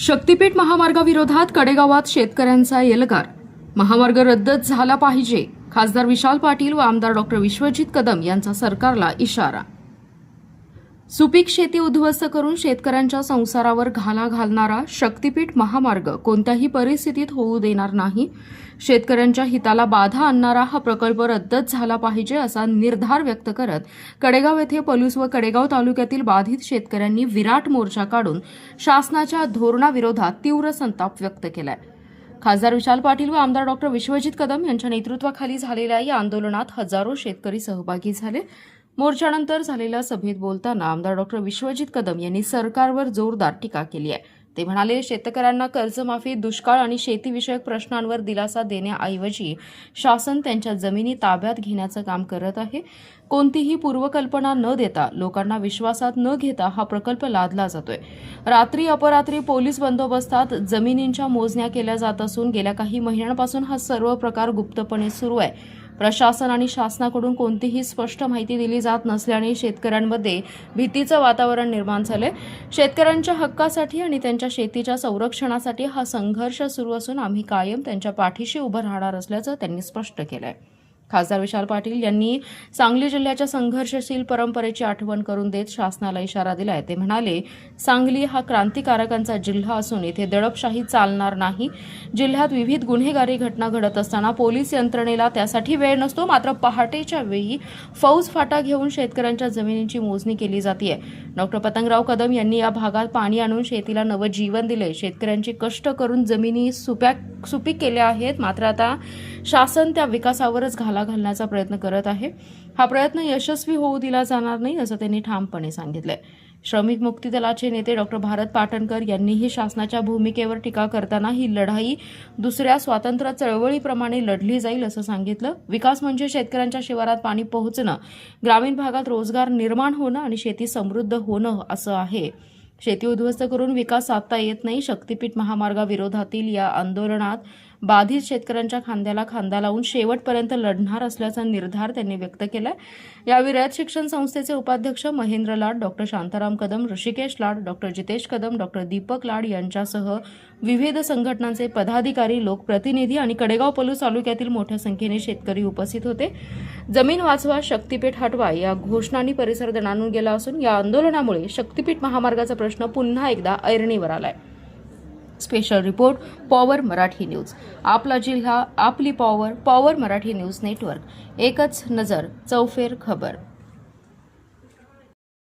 शक्तीपीठ महामार्गाविरोधात कडेगावात शेतकऱ्यांचा एल्गार. महामार्ग रद्दच झाला पाहिजे. खासदार विशाल पाटील व आमदार डॉ. विश्वजित कदम यांचा सरकारला इशारा. सुपीक शेती उद्ध्वस्त करून शेतकऱ्यांच्या संसारावर घाला घालणारा शक्तीपीठ महामार्ग कोणत्याही परिस्थितीत होऊ देणार नाही. शेतकऱ्यांच्या हिताला बाधा आणणारा हा प्रकल्प रद्दच झाला पाहिजे असा निर्धार व्यक्त करत कडेगाव येथे पलूस व कडेगाव तालुक्यातील बाधित शेतकऱ्यांनी विराट मोर्चा काढून शासनाच्या धोरणाविरोधात तीव्र संताप व्यक्त केलाय. खासदार विशाल पाटील व आमदार डॉ. विश्वजित कदम यांच्या नेतृत्वाखाली झालेल्या या आंदोलनात हजारो शेतकरी सहभागी झाले. मोर्चानंतर झालेल्या सभेत बोलताना आमदार डॉ. विश्वजित कदम यांनी सरकारवर जोरदार टीका केली आहे. ते म्हणाले, शेतकऱ्यांना कर्जमाफी, दुष्काळ आणि शेतीविषयक प्रश्नांवर दिलासा देण्याऐवजी शासन त्यांच्या जमिनी ताब्यात घेण्याचं काम करत आहे. कोणतीही पूर्वकल्पना न देता, लोकांना विश्वासात न घेता हा प्रकल्प लादला जातोय. रात्री अपरात्री पोलीस बंदोबस्तात जमिनींच्या मोजण्या केल्या जात असून गेल्या काही महिन्यांपासून हा सर्व प्रकार गुप्तपणे सुरू आहे. प्रशासन आणि शासनाकडून कोणतीही स्पष्ट माहिती दिली जात नसल्याने शेतकऱ्यांमध्ये भीतीचं वातावरण निर्माण झालंय. शेतकऱ्यांच्या हक्कासाठी आणि त्यांच्या शेतीच्या संरक्षणासाठी हा संघर्ष सुरू असून आम्ही कायम त्यांच्या पाठीशी उभं राहणार असल्याचं त्यांनी स्पष्ट केलंय. खासदार विशाल पाटील यांनी सांगली जिल्ह्याच्या संघर्षशील परंपरेची आठवण करून देत शासनाला इशारा दिलाय. ते म्हणाले, सांगली हा क्रांतिकारकांचा जिल्हा असून इथे दडपशाही चालणार नाही. जिल्ह्यात विविध गुन्हेगारी घटना घडत असताना पोलीस यंत्रणेला त्यासाठी वेळ नसतो. मात्र पहाटेच्या वेळी फौज फाटा घेऊन शेतकऱ्यांच्या जमिनींची मोजणी केली जाते. डॉ. पतंगराव कदम यांनी या भागात पाणी आणून शेतीला नवं जीवन दिले. शेतकऱ्यांची कष्ट करून जमिनी सुपीक केल्या आहेत. मात्र आता शासन त्या विकासावरच घाला घालण्याचा प्रयत्न करत आहे. हा प्रयत्न यशस्वी होऊ दिला जाणार नाही असं त्यांनी ठामपणे सांगितलंय. श्रमिक मुक्ती दलाचे नेते डॉ. भारत पाटणकर यांनीही शासनाच्या भूमिकेवर टीका करताना ही लढाई दुसऱ्या स्वातंत्र्य चळवळीप्रमाणे लढली जाईल असं सांगितलं. विकास म्हणजे शेतकऱ्यांच्या शिवारात पाणी पोहोचणं, ग्रामीण भागात रोजगार निर्माण होणं आणि शेती समृद्ध होणं असं आहे. शेती उद्ध्वस्त करून विकास साधता येत नाही. शक्तीपीठ महामार्गाविरोधातील या आंदोलनात बाधित शेतकऱ्यांच्या खांद्याला खांदा लावून शेवटपर्यंत लढणार असल्याचा निर्धार त्यांनी व्यक्त केलाय. यावेळी रयत शिक्षण संस्थेचे उपाध्यक्ष महेंद्र लाड, डॉ. शांताराम कदम, ऋषिकेश लाड, डॉ. जितेश कदम, डॉ. दीपक लाड यांच्यासह विविध संघटनांचे पदाधिकारी, लोकप्रतिनिधी आणि कडेगाव पलूस तालुक्यातील मोठ्या संख्येने शेतकरी उपस्थित होते. जमीन वाचवा, शक्तीपीठ हटवा या घोषणांनी परिसर दणाणून गेला असून या आंदोलनामुळे शक्तीपीठ महामार्गाचा प्रश्न पुन्हा एकदा ऐरणीवर आलाय. Special report, power Marathi news. आपला जिल्हा, आपली power. Power Marathi news network. एकच नजर, चौफेर खबर.